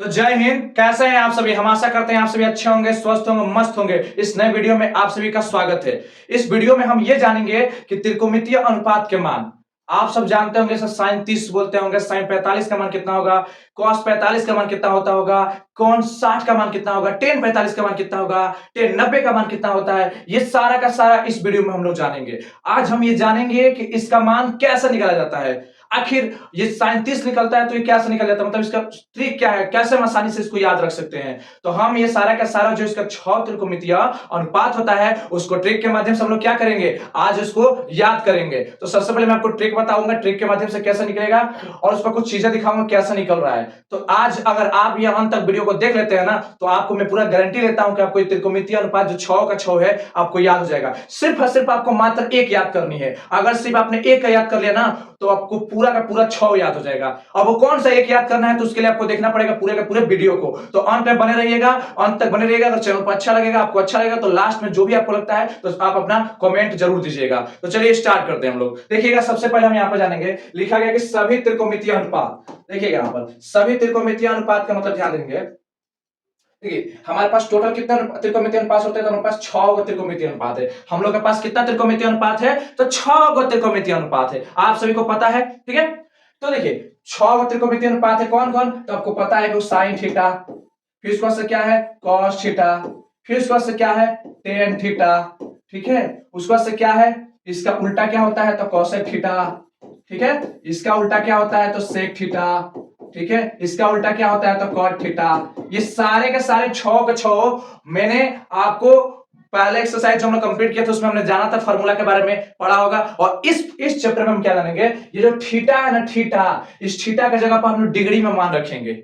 तो जय हिंद। कैसे हैं आप सभी? हम आशा करते हैं आप सभी अच्छे होंगे, स्वस्थ होंगे, मस्त होंगे। इस नए वीडियो में आप सभी का स्वागत है। इस वीडियो में हम ये जानेंगे कि त्रिकोणमितीय अनुपात के मान आप सब जानते होंगे। साइन 30 बोलते होंगे, साइन 45 का मान कितना होगा, कॉस 45 का मान कितना होता होगा, कॉन 60 का मान कितना होगा, टेन 45 का मान कितना होगा, टेन 90 का मान कितना होता है। ये सारा का सारा इस वीडियो में हम लोग जानेंगे। आज हम ये जानेंगे कि इसका मान कैसे निकाला जाता है। आखिर ये साइन 30 निकलता है तो ये कैसे निकल जाता है, मतलब इसका ट्रिक क्या है, कैसे हम आसानी से इसको याद रख सकते हैं। तो हम ये सारा का सारा जो इसका 6 त्रिकोणमितीय अनुपात होता है उसको ट्रिक के माध्यम से हम लोग क्या करेंगे, आज इसको याद करेंगे। तो सबसे पहले मैं आपको ट्रिक बताऊंगा, ट्रिक के माध्यम से कैसे निकलेगा और उस पर कुछ चीजें दिखाऊंगा कैसे निकल रहा है। तो आज अगर आप ये अंत तक वीडियो को देख लेते हैं ना, तो आपको मैं पूरा गारंटी लेता हूं कि आपको त्रिकोणमितीय अनुपात जो 6 का 6 है आपको याद हो जाएगा। सिर्फ और सिर्फ आपको मात्र एक याद करनी है। अगर सिर्फ आपने एक का याद कर लिया ना तो आपको पूरा का पूरा 6 याद हो जाएगा। अब वो कौन सा एक याद करना है, तो उसके लिए आपको देखना पड़ेगा पूरे के पूरे वीडियो को। तो अंत तक बने रहिएगा, अंत तक बने रहिएगा। अगर चैनल पर अच्छा लगेगा, आपको अच्छा लगेगा, तो लास्ट में जो भी आपको लगता है तो आप अपना कमेंट जरूर दीजिएगा। तो चलिए स्टार्ट करते हैं हम लोग। देखिएगा सबसे पहले हम यहाँ पर जानेंगे, लिखा गया कि सभी त्रिकोणमितीय अनुपात। देखिएगा यहाँ पर सभी त्रिकोणमितीय अनुपात का मतलब ध्यान देंगे। देखिए हमारे पास टोटल कितना त्रिकोणमितीय अनुपात होते हैं, तो हमारे पास 6 गो त्रिकोणमितीय अनुपात है। हम लोग के पास कितना त्रिकोणमितीय अनुपात है, तो 6 गो त्रिकोणमितीय अनुपात है। आप सभी को पता है, ठीक है। तो देखिए 6 गो त्रिकोणमितीय अनुपात है। कौन कौन, तो आपको पता है कि साइन थीटा, फिर उसके बाद से क्या है कॉस थीटा, फिर उसके बाद से क्या है टेन थीटा, ठीक है। उसके बाद से क्या है, इसका उल्टा क्या होता है, तो कोसेक थीटा, ठीक है। इसका उल्टा क्या होता है, तो सेक थीटा, ठीक है। इसका उल्टा क्या होता है, तो कॉट थीटा। ये सारे के सारे 6 के 6 मैंने आपको पहले एक्सरसाइज जो हमने कंप्लीट किया था उसमें हमने जाना था, फार्मूला के बारे में पढ़ा होगा। और इस चैप्टर में हम क्या जानेंगे, ये जो थीटा है ना, थीटा, इस थीटा की जगह पर हम लोग डिग्री में मान रखेंगे।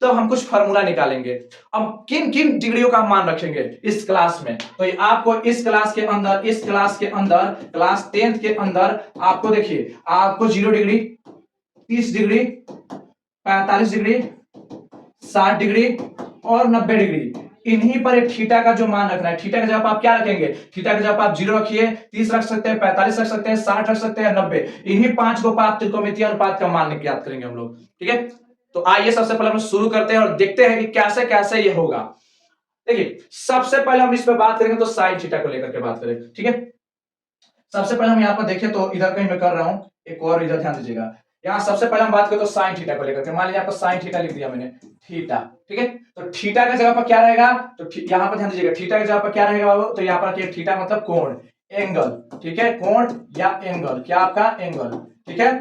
तो हम कुछ फार्मूला निकालेंगे। अब किन किन डिग्रियों का मान रखेंगे इस क्लास में, तो ये आपको इस क्लास के अंदर क्लास 10th के अंदर आपको देखिए, आपको 0 डिग्री, 30 डिग्री, 45 डिग्री, 60 डिग्री और 90 डिग्री, इन्हीं पर एक थीटा का जो मान रखना है। थीटा की जगह आप क्या रखेंगे, थीटा की जगह आप 0 रखिए, 30 रख सकते हैं, 45 रख सकते हैं, 60 रख सकते हैं, 90। इन्हीं 5 को आप त्रिकोणमितीय अनुपात का मान ज्ञात करेंगे हम लोग, ठीक है। तो आइए सबसे पहले हम शुरू करते हैं और देखते हैं कि कैसे कैसे ये होगा। देखिए सबसे पहले हम इस पे बात करेंगे तो साइन थीटा को लेकर के बात करें, ठीक है। सबसे पहले हम यहाँ पर देखें तो इधर कहीं मैं कर रहा हूं, एक और इधर ध्यान दीजिएगा। यहाँ सबसे पहले हम बात करें तो साइन थीटा को लेकर के, मान लीजिए आपको साइन थीटा लिख दिया मैंने, थीटा, ठीक है। तो थीटा की जगह पर क्या रहेगा, तो यहाँ पर ध्यान दीजिएगा, थीटा की जगह पर क्या रहेगा बाबू, तो यहाँ पर थीटा मतलब कोण, एंगल, ठीक है। कोण या एंगल, क्या आपका एंगल, ठीक है।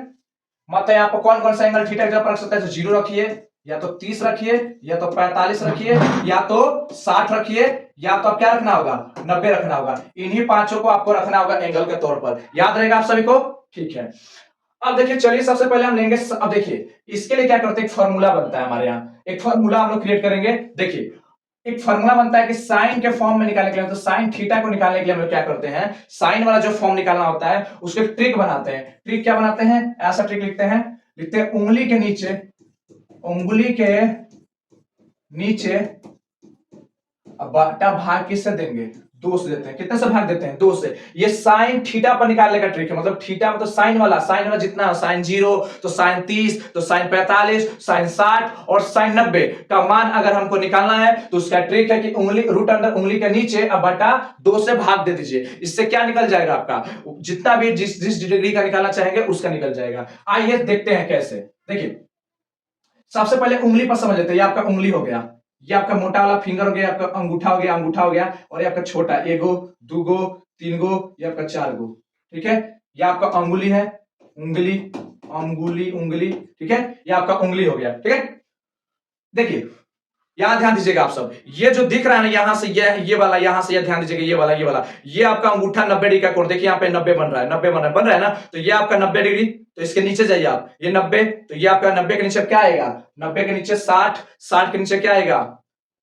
मतलब यहाँ पर कौन कौन सा एंगल थीटा की जगह पर रख सकता है, तो 0 रखिए, या तो 30 रखिए, या तो 45 रखिए, या तो 60 रखिए, या तो आप क्या रखना होगा, 90 रखना होगा। इन्हीं पांचों को आपको रखना होगा एंगल के तौर पर। याद रहेगा आप सभी को, ठीक है। अब देखिए चलिए सबसे पहले हम लेंगे, अब देखिए इसके लिए क्या करते हैं, एक फॉर्मूला बनता है हमारे यहाँ, एक फॉर्मूला हम लोग क्रिएट करेंगे। देखिए एक फॉर्मूला बनता है कि साइन के फॉर्म में निकालने के लिए, तो साइन थीटा को निकालने के लिए हम लोग क्या करते हैं, साइन वाला जो फॉर्म निकालना होता है उसके ट्रिक बनाते हैं। ट्रिक क्या बनाते हैं, ऐसा ट्रिक लिखते हैं, उंगली के नीचे, उंगली के नीचे बटा भाग किससे देंगे, 2 से देते हैं। कितने से भाग देते हैं, 2 से। ये साइन थीटा पर निकालने का ट्रिक है। मतलब थीटा मतलब साइन वाला जितना, साइन 0 तो साइन 30 तो साइन 45 साइन 60 और साइन 90 का मान अगर हमको निकालना है तो उसका ट्रिक है कि उंगली रूट अंडर उंगली के नीचे अब बटा 2 से भाग दे दीजिए। इससे क्या निकल जाएगा, आपका जितना भी जिस डिग्री का निकालना चाहेंगे उसका निकल जाएगा। आइए देखते हैं कैसे। देखिए सबसे पहले उंगली पर समझ लेते हैं। ये आपका उंगली हो गया, ये आपका मोटा वाला फिंगर हो गया, आपका अंगूठा हो गया, और ये आपका छोटा, 1 गो 2 गो 3 गो, ये आपका 4 गो, ठीक है। ये आपका अंगुली है, उंगली उंगली, ठीक है। ये आपका उंगली हो गया, ठीक है। देखिए यहां ध्यान दीजिएगा आप सब, ये जो दिख रहा है ना यहां से ये वाला, यहां से ये ध्यान दीजिएगा, ये वाला ये आपका अंगूठा 90 डिग्री का कोण। देखिए यहाँ पे 90 बन रहा है, 90 बन रहा है ना, तो ये आपका 90 डिग्री। तो इसके नीचे जाइए आप, ये 90, तो ये आपका 90 के नीचे क्या आएगा, 90 के नीचे 60, 60 के नीचे क्या आएगा,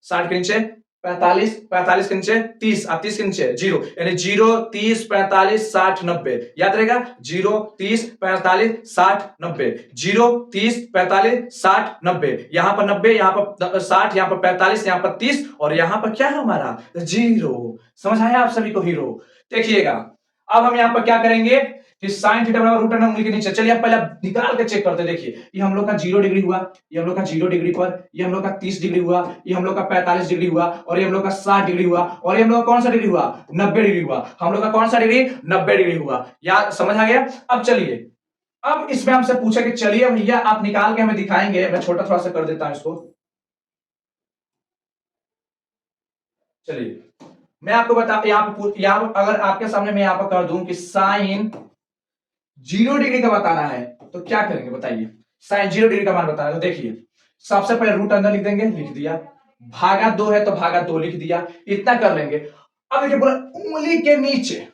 60 के नीचे 45, 45 के नीचे 30, और 30 के नीचे 0, यानी 0 30 45 60 90। याद रहेगा, 0 30 45 60 90, 0 30 45 60 90। यहां पर 90, यहां पर 60, यहां पर 45, यहां पर 30, और यहां पर क्या है हमारा 0। समझ आया आप सभी को, हीरो। देखिएगा अब हम यहां पर क्या करेंगे, कि साइन थीटा बराबर रूट अंडर उंगली के नीचे। चलिए आप पहले निकाल के चेक करते, देखिए ये हम लोग का 0 डिग्री हुआ, ये हम लोग का 0 डिग्री पर, ये हम लोग का 30 डिग्री हुआ, ये हम लोग का 45 डिग्री हुआ, और ये हम लोग का 60 डिग्री हुआ, और ये हम लोग का कौन सा डिग्री हुआ, 90 डिग्री हुआ। हम लोग का कौन सा डिग्री, 90 डिग्री हुआ। याद समझ आ गया। अब चलिए, अब इसमें हमसे पूछा कि चलिए भैया आप निकाल के हमें दिखाएंगे। मैं छोटा थोड़ा सा कर देता हूं इसको। चलिए मैं आपको बता, यहाँ अगर आपके सामने मैं यहाँ पर कर दूं कि साइन 0 डिग्री का बताना है तो क्या करेंगे बताइए। साइन 0 डिग्री का मान बताना है तो देखिए, सबसे पहले रूट अंदर लिख देंगे, लिख दिया, भागा 2 है तो भागा 2 लिख दिया, इतना कर लेंगे। अब देखिए पूरा उंगली के नीचे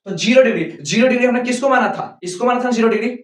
तो 0 डिग्री, 0 डिग्री हमने किसको माना था, इसको माना था 0 डिग्री,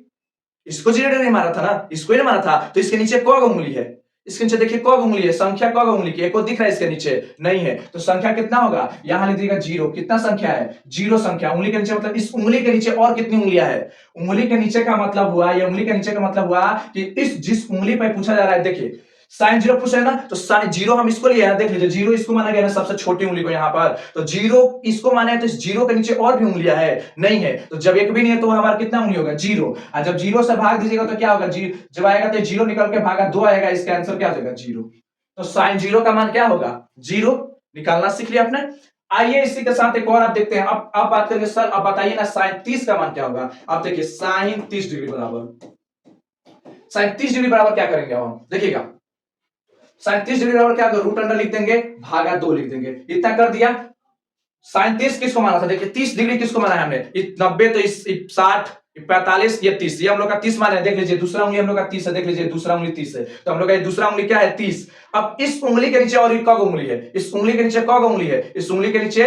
इसको 0 डिग्री मारा था ना, इसको ही ना मारा था। तो इसके नीचे कौन उंगली है, इसके नीचे देखिए कौन उंगली है, संख्या कौन उंगली की, एक को दिख रहा है इसके नीचे नहीं है, तो संख्या कितना होगा, यहां लिख दीजिएगा 0। कितना संख्या है, 0 संख्या। उंगली के नीचे मतलब इस उंगली के नीचे और कितनी उंगलियां है, उंगली के नीचे का मतलब हुआ, ये उंगली के नीचे का मतलब हुआ कि इस जिस उंगली पर पूछा जा रहा है, देखिए साइन 0 पूछा है ना, तो साइन 0 हम इसको लिए देख लीजिए, 0 इसको माना गया ना सबसे छोटी उंगली को यहाँ पर, तो 0 इसको माना है, तो इस 0 के नीचे और भी उंगलियां है नहीं है, तो जब एक भी नहीं है तो हमारा कितना उंगली होगा, 0। और जब 0 से भाग दीजिएगा तो क्या होगा, जब आएगा तो 0 निकल के भागा 2 आएगा, इसका आंसर क्या हो जाएगा, 0। तो साइन 0 का मान क्या होगा, 0 निकालना सीख लिया आपने। आइए इसी के साथ एक और आप देखते हैं। अब बात करेंगे सर, अब बताइए ना साइन 30 का मान क्या होगा। अब देखिए साइन 30 डिग्री बराबर, साइन 30 डिग्री बराबर क्या करेंगे हम देखिएगा, साइन 30 डिग्री बराबर क्या, रूट अंडर लिख देंगे, भागा 2 लिख देंगे, इतना कर दिया। साइन 30 किसको माना था, देखिए 30 डिग्री किसको माना है हमने, 90 तो इस 60, 45, ये 30, ये हम लोग का 30 माना है, देख लीजिए दूसरा उंगली हम लोग का 30 है, देख लीजिए दूसरा उंगली 30 है, तो हम लोग का दूसरा उंगली क्या है, 30। अब इस उंगली के नीचे और एक कौन उंगली है, इस उंगली के नीचे कौन उंगली है, इस उंगली के नीचे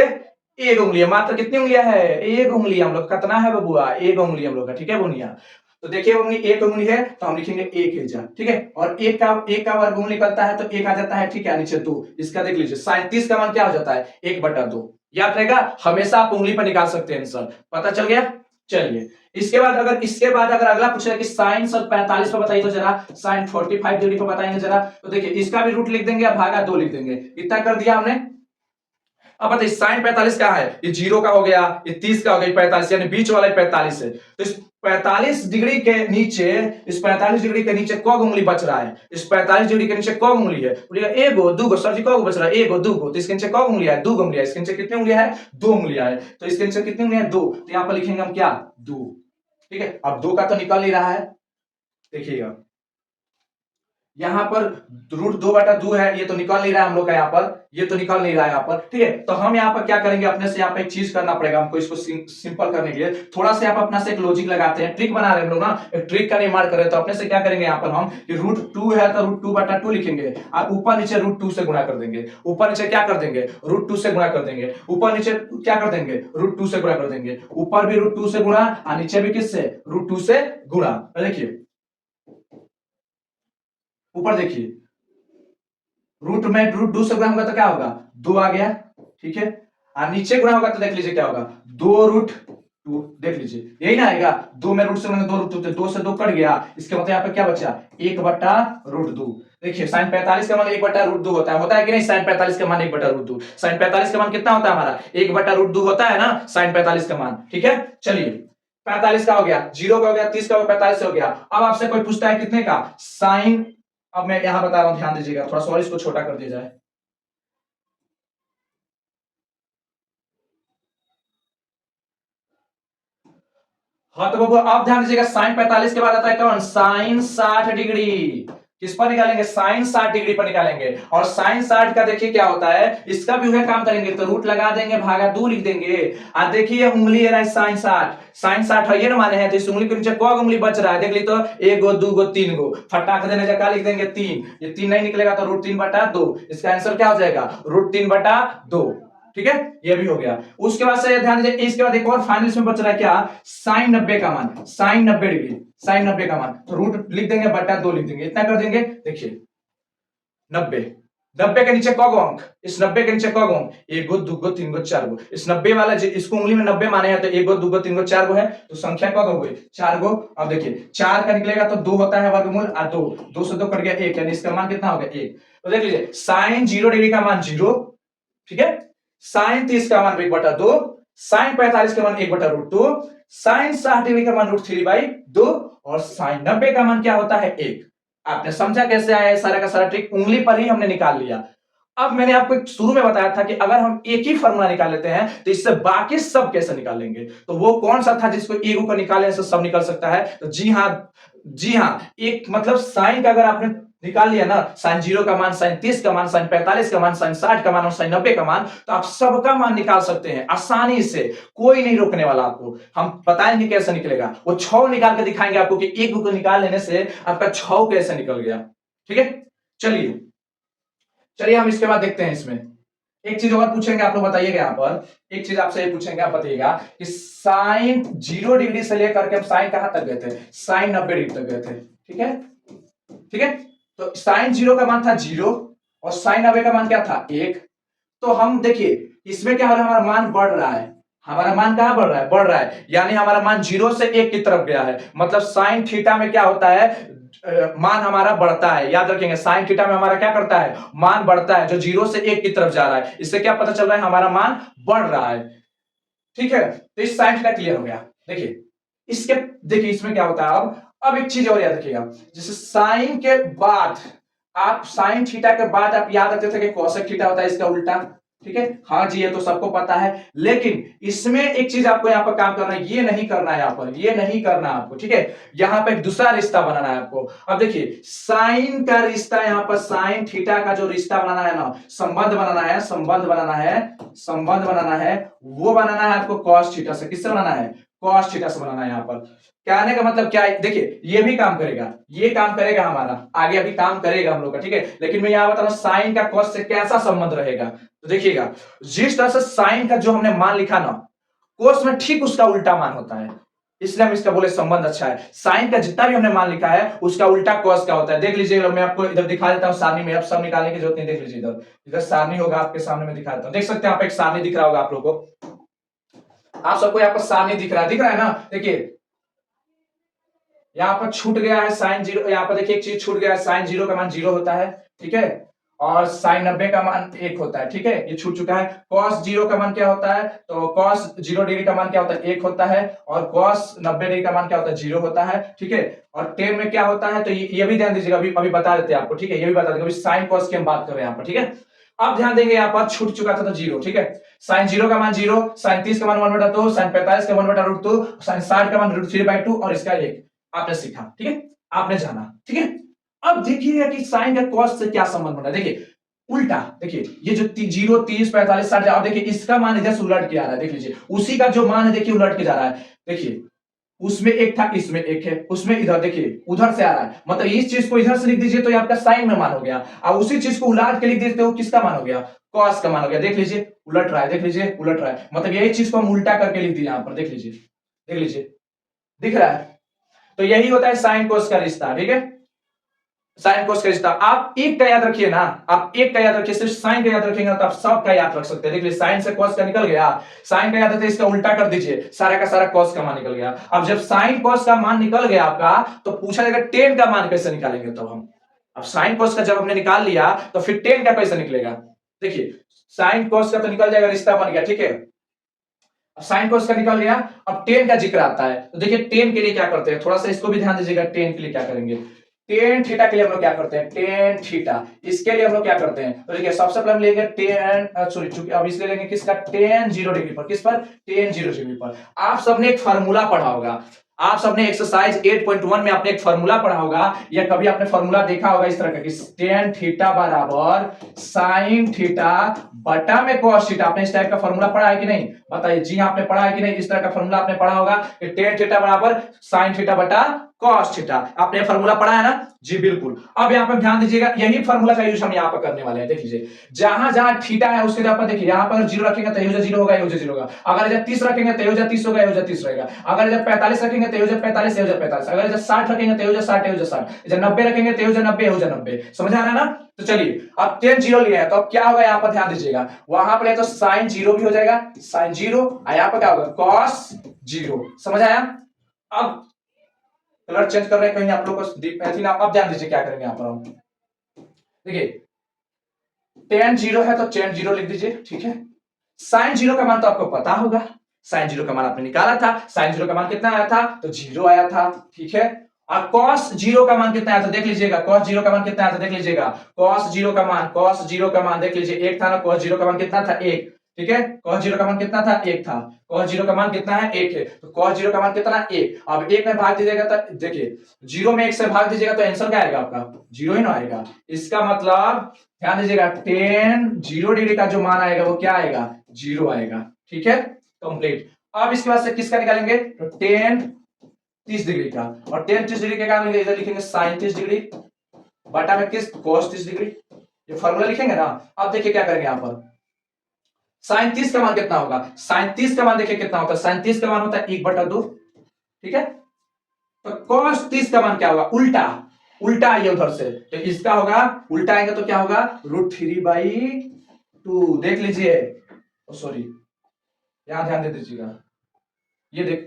एक उंगली है, मात्र कितनी उंगलियां है, एक उंगली हम लोग, कितना है बबुआ, एक उंगली हम लोग का, ठीक है बुनिया। तो देखिए उंगली एक उंगली है तो हम लिखेंगे एक हेजा, ठीक है, और एक का वर्ग उंगली करता है तो एक आ जाता है, ठीक है, नीचे 2, इसका देख लीजिए साइन 30 का मान क्या हो जाता है, 1/2। याद रहेगा, हमेशा आप उंगली पर निकाल सकते हैं आंसर, पता चल गया। चलिए इसके बाद अगर अगला पूछे कि साइन सर 45 पर बताइए, तो जरा साइन 45 डिग्री पर बताएंगे जरा, तो देखिए इसका भी रूट लिख देंगे, भागा 2 लिख देंगे, इतना कर दिया हमने। अब बताइए साइन 45 का है, ये 0 का हो गया, ये 30 का हो गया, 45 यानी बीच वाला 45 है, तो इस 45 डिग्री के नीचे, इस 45 डिग्री के नीचे कौन उंगली बच रहा है, इस 45 डिग्री के नीचे कौन उंगली है, एगो दूगो, सर जी कौन बच रहा है, एगो दूगो, तो इसके नीचे कौन उंगलियां है, 2 उंगलियां, इसके नीचे कितनी उंगलियां है, 2 उंगलियां है, तो इसके नीचे कितनी उंगलियां है, 2, तो यहां पर लिखेंगे हम क्या, 2, ठीक है। अब 2 का तो निकल नहीं रहा है, देखिएगा यहां पर रूट 2/2 है, ये तो निकल नहीं रहा है हम लोग का, यहाँ पर ये तो निकल नहीं रहा है यहाँ पर, ठीक है। तो हम यहाँ पर क्या करेंगे, अपने से यहाँ पे एक चीज करना पड़ेगा हमको, इसको सिंपल करने के लिए थोड़ा सा यहाँ पर अपना से एक लॉजिक लगाते हैं, ट्रिक बना रहे हैं हम लोग ना, एक ट्रिक का निर्माण करें। तो अपने से क्या करेंगे यहाँ पर हम कि रूट 2 है तो रूट 2/2 लिखेंगे, और ऊपर नीचे रूट 2 से गुणा कर देंगे, ऊपर नीचे क्या कर देंगे, रूट 2 से गुणा कर देंगे, ऊपर नीचे क्या कर देंगे, रूट 2 से गुणा कर देंगे, ऊपर भी रूट 2 से गुणा और नीचे भी किससे, रूट 2 से गुणा। देखिए ऊपर देखिए रूट 2 से गुणा होगा तो क्या होगा, 2 आ गया, ठीक है, और नीचे गुणा होगा तो देख लीजिए क्या होगा, 2√2, देख लीजिए यही ना आएगा, 2 में रूट से गुणा 2√2, 2 से 2 कट गया, इसके मतलब यहाँ पे क्या बचा, 1/√2। देखिए साइन 45 का मान 1/√2 होता है कि नहीं, साइन 45 का मान 1/√2, साइन 45 का मान कितना होता है हमारा, 1/√2 होता है ना साइन 45 का मान, ठीक है। चलिए 45 का हो गया, 0 का हो गया, 30 का हो गया, 45 हो गया। अब आपसे कोई पूछता है कितने का साइन, अब मैं यहां बता रहा हूं, ध्यान दीजिएगा थोड़ा सा, और इसको छोटा कर दिया जाए। हाँ तो बाबू आप ध्यान दीजिएगा, साइन 45 के बाद आता है कौन, साइन 60 डिग्री। किस पर निकालेंगे, साइन 60 डिग्री पर निकालेंगे, और साइन 60 का देखिए क्या होता है, इसका भी वह काम करेंगे, तो रूट लगा देंगे, भागा 2 लिख देंगे, और देखिए उंगली है साइन 60, साइन 60 है ये ना माने हैं, तो इस उंगली के नीचे कौन उंगली बच रहा है, देख ली तो 1 गो 2 गो 3 गो, फटाक देने जगह लिख देंगे 3, ये 3 नहीं निकलेगा तो रूट 3/2, इसका आंसर क्या हो जाएगा, रूट 3/2, ठीक है, ये भी हो गया। उसके बाद से ध्यान दीजिए, इसके बाद एक और फाइनल इसमें बच रहा है क्या, साइन 90 का मान, साइन 90 डिग्री, साइन 90 का मान, तो रूट लिख देंगे, बटा 2 लिख देंगे, इतना कर देंगे। देखिए 90, 90 के नीचे कौन अंक, इस 90 के नीचे कौन अंक, 1 गो 2 गो 3 गो 4 गो, इस 90 वाला इसको उंगली में 90 माने हैं, तो 1 गो 2 गो 3 गो 4 गो है, तो संख्या कौन हो गई, 4 गो। अब देखिए 4 का निकलेगा तो 2 होता है वर्गमूल, और 2 से 2 कट गया 1, यानी इसका मान कितना हो गया, 1। तो देख लीजिए साइन 0 डिग्री का मान 0, ठीक है, साइन 30 का मान 1/2, साइन 45 का मान 1/√2, साइन 60 डिग्री का मान √3/2 और साइन 90 का मान क्या होता है 1। आपने समझा कैसे आया सारा का सारा ट्रिक, उंगली पर ही हमने निकाल लिया। अब मैंने आपको शुरू में बताया था कि अगर हम एक ही फॉर्मूला निकाल लेते हैं तो इससे बाकी सब कैसे निकालेंगे, तो वो कौन सा था जिसको एक को निकालने से सब निकल सकता है। तो जी हां, जी हां, एक मतलब साइन का अगर आपने निकाल लिया ना, साइन 0 का मान, साइन 30 का मान, साइन 45 का मान, साइन 60 का मान और साइन 90 का मान, तो आप सबका मान निकाल सकते हैं आसानी से, कोई नहीं रोकने वाला आपको। हम बताएंगे कैसे निकलेगा, वो 6 निकाल के दिखाएंगे आपको कि एक को निकाल लेने से आपका 6 कैसे निकल गया। ठीक है, चलिए चलिए हम इसके बाद देखते हैं। इसमें एक चीज और पूछेंगे आप लोग, बताइएगा यहां पर एक चीज आपसे ये पूछेंगे, आप बताइएगा कि साइन 0 डिग्री से लेकर के हम साइन कहां तक गए थे, साइन 90 डिग्री तक गए थे। ठीक है, ठीक है, तो साइन 0 का मान था 0 और साइन 90 का मान क्या था 1। तो हम देखिए इसमें क्या हो रहा है, हमारा मान बढ़ रहा है, हमारा मान कहां बढ़ रहा है, बढ़ रहा है, यानी हमारा मान 0 से 1 की तरफ गया है। मतलब साइन थीटा में क्या होता है, मान हमारा बढ़ता है। याद रखेंगे साइन थीटा में हमारा क्या करता है, मान बढ़ता है, जो 0 से 1 की तरफ जा रहा है। इससे क्या पता चल रहा है, हमारा मान बढ़ रहा है। ठीक है, तो इस साइन थीटा क्लियर हो गया। देखिए इसके, देखिए इसमें क्या होता है, अब एक चीज और याद रखिएगा, जैसे साइन के बाद आप साइन थीटा के बाद आप याद रखते थे कि कोसेक थीटा होता है इसका उल्टा। ठीक है, हाँ जी ये तो सबको पता है, लेकिन इसमें एक चीज आपको यहाँ पर काम करना है, ये नहीं करना है यहाँ पर, ये नहीं करना है आपको। ठीक है, यहाँ पे एक दूसरा रिश्ता बनाना है आपको। अब देखिए साइन का रिश्ता, यहाँ पर साइन थीटा का जो रिश्ता बनाना है ना, संबंध बनाना है, संबंध बनाना है, संबंध बनाना है, वो बनाना है आपको कॉस थीटा से। किससे बनाना है, कॉस थीटा से बनाना है। यहाँ पर कहने का मतलब क्या है, देखिए ये भी काम करेगा, ये काम करेगा हमारा, आगे अभी काम करेगा हम लोग का। ठीक है, लेकिन मैं यहां बता रहा हूं साइन का कॉस से कैसा संबंध रहेगा। तो देखिएगा जिस तरह से साइन का जो हमने मान लिखा ना, कोस में ठीक उसका उल्टा मान होता है, इसलिए हम इसका बोले संबंध अच्छा है। साइन का जितना भी हमने मान लिखा है उसका उल्टा कॉस का होता है। देख लीजिए, मैं आपको इधर दिखा देता हूं सारणी में, अब सब निकालने की जरूरत नहीं। देख लीजिए इधर, इधर सारणी होगा आपके सामने, में दिखा देता हूं। देख सकते हैं आप, एक सारणी दिख रहा होगा आप लोग को, आप सबको यहाँ पर सारणी दिख रहा है ना। देखिए यहाँ पर छूट गया है साइन 0, यहाँ पर देखिए एक चीज छूट गया है, साइन 0 का मान 0 होता है। ठीक है, और साइन 90 का मान 1 होता है। ठीक है, ये छूट चुका है। कॉस 0 का मान क्या होता है, तो कॉस 0 डिग्री का मान क्या होता है, 1 होता है, और कॉस 90 डिग्री का मान क्या होता है, 0 होता है। ठीक है, और टेन में क्या होता है, तो ये भी ध्यान दीजिएगा, अभी अभी बता देते हैं आपको। ठीक है, ये भी बता देंगे, अभी साइन कॉस की हम बात कर रहे हैं यहाँ पर। ठीक है, अब ध्यान देंगे, यहाँ पर छूट चुका था तो 0। ठीक है, साइन 0 का मान 0, साइन 30 का मान 1/2, साइन 45 का 1/√2, साइन 60 का मान √3/2 और इसका 1 आपने सीखा। ठीक है, आपने जाना। ठीक है, अब देखिएगा कि साइन का कॉस से क्या संबंध बना है। देखिए उल्टा, देखिए ये जो 0, 30, 45, 60, अब देखिए इसका मान इधर से उलट के आ रहा है। देख लीजिए उसी का जो मान है, देखिए उलट के जा रहा है। देखिए उसमें एक था, इसमें एक है, उसमें इधर देखिए उधर से आ रहा है। मतलब इस चीज को इधर से लिख दीजिए तो ये आपका साइन में मान हो गया, और उसी चीज को उलट के लिख देते हो, किसका मान हो गया, कॉस का मान हो गया। देख लीजिए उलट रहा है, देख लीजिए उलट रहा है, मतलब यही चीज को हम उल्टा करके लिख दिए यहाँ पर। देख लीजिए, देख लीजिए दिख रहा है। तो यही होता है साइन कोस का रिश्ता। ठीक है, साइन कोस का रिश्ता आप एक का याद रखिए ना, आप एक का याद रखिए, सिर्फ साइन का याद रखेंगे तो आप सब का याद रख सकते हैं। देखिए साइन से कॉस का निकल गया, साइन का याद रखते इसका उल्टा कर दीजिए, सारा का सारा कॉस का मान निकल गया। अब जब साइन कॉस का मान निकल गया आपका, तो पूछा जाएगा टेन का मान कैसे निकालेंगे। तब हम, अब साइन कॉस का जब हमने निकाल लिया तो फिर टेन का कैसे निकलेगा। देखिए साइन कॉस का तो निकल जाएगा, रिश्ता बन गया। ठीक है, साइन कोस का निकल गया, अब टेन का जिक्र आता है। तो देखिए टेन के लिए क्या करते हैं, थोड़ा सा इसको भी ध्यान दीजिएगा। टेन के लिए क्या करेंगे, टेन थीटा के लिए हम लोग क्या करते हैं, टेन थीटा, इसके लिए हम लोग क्या करते हैं, तो देखिए सबसे पहले हम लेंगे टेन, सॉरी चूंकि अब इसलिए लेंगे किसका, टेन 0 डिग्री पर, किस पर, टेन 0 डिग्री पर। आप सबने एक फार्मूला पढ़ा होगा, आप सबने एक्सरसाइज 8.1 में आपने एक फार्मूला पढ़ा होगा, या कभी आपने फार्मूला देखा होगा इस तरह का कि टेन थीटा बराबर साइन थीटा बटा में कॉस थीटा। आपने इस टाइप का फार्मूला पढ़ा है कि नहीं, बताइए। जी आपने पढ़ा है कि नहीं, इस तरह का फार्मूला आपने पढ़ा होगा कि टेन थीटा बराबर साइन थीटा बटा कॉस थीटा। आपने फार्मूला पढ़ा है ना, जी बिल्कुल। अब यहाँ पर ध्यान दीजिएगा, यही फार्मूला का यूज हम यहाँ पर करने वाले हैं। देख लीजिए जहां जहां थीटा है उसके यहाँ पर देखिए, यहाँ पर 0 रखेंगे तो ये 0 होगा, ये 0 होगा। अगर इधर 30 रखेंगे तो ये 30 होगा, ये 30 रहेगा। अगर इधर 45 रखेंगे तो ये 45, ये 45। अगर इधर 60 रखेंगे तो ये 60, ये 60। इधर 90 रखेंगे तो ये 90, ये 90। समझ आ रहा है ना। तो चलिए अब टेन 0 लिया है, तो अब क्या होगा, यहाँ पर ध्यान दीजिएगा, वहां पर तो साइन 0 भी हो जाएगा, साइन 0, और यहाँ पर क्या होगा, कॉस 0। समझ आया। अब कलर चेंज कर रहे हैं कहीं आप लोग को, अब ध्यान दीजिए क्या करेंगे यहाँ पर हम। देखिए टेन 0 है तो टेन 0 लिख दीजिए। ठीक है, साइन 0 का मान तो आपको पता होगा, साइन जीरो का मान आपने निकाला था, साइन जीरो का मान कितना आया था, तो जीरो आया था, ठीक है। और कॉस जीरो का मान कितना आया था देख लीजिएगा, कॉस जीरो का मान कितना आया था देख लीजिएगा, कॉस जीरो का मान देख लीजिए एक था ना, कॉस जीरो का मान कितना था, एक, ठीक है। कॉस जीरो का मान कितना था, एक था, कॉस जीरो का मान कितना है, एक है, तो कॉस जीरो का मान कितना, एक। अब एक में भाग दीजिएगा तो देखिए, जीरो में एक से भाग दीजिएगा तो आंसर क्या आएगा आपका, जीरो ही ना आएगा। इसका मतलब ध्यान दीजिएगा, टेन जीरो डिग्री का जो मान आएगा वो क्या आएगा, जीरो आएगा, ठीक है, कंप्लीट। अब इसके बाद से किसका निकालेंगे, तो टेन 30 डिग्री का, और टेन 30 डिग्री का इधर लिखेंगे साइन 30 डिग्री बटा में किस, cos 30 डिग्री, ये फॉर्मूला लिखेंगे ना। अब देखिए क्या करेंगे यहाँ पर, साइन 30 का मान कितना होगा, साइन 30 का मान देखिए कितना होता है, साइन 30 का मान होता है 1/2, ठीक है। तो cos 30 का मान क्या होगा, उल्टा, उल्टा आइए उधर से, तो इसका होगा उल्टा आएंगे तो क्या होगा, √3/2, देख लीजिए, सॉरी यहां ध्यान दे दीजिएगा, ये देख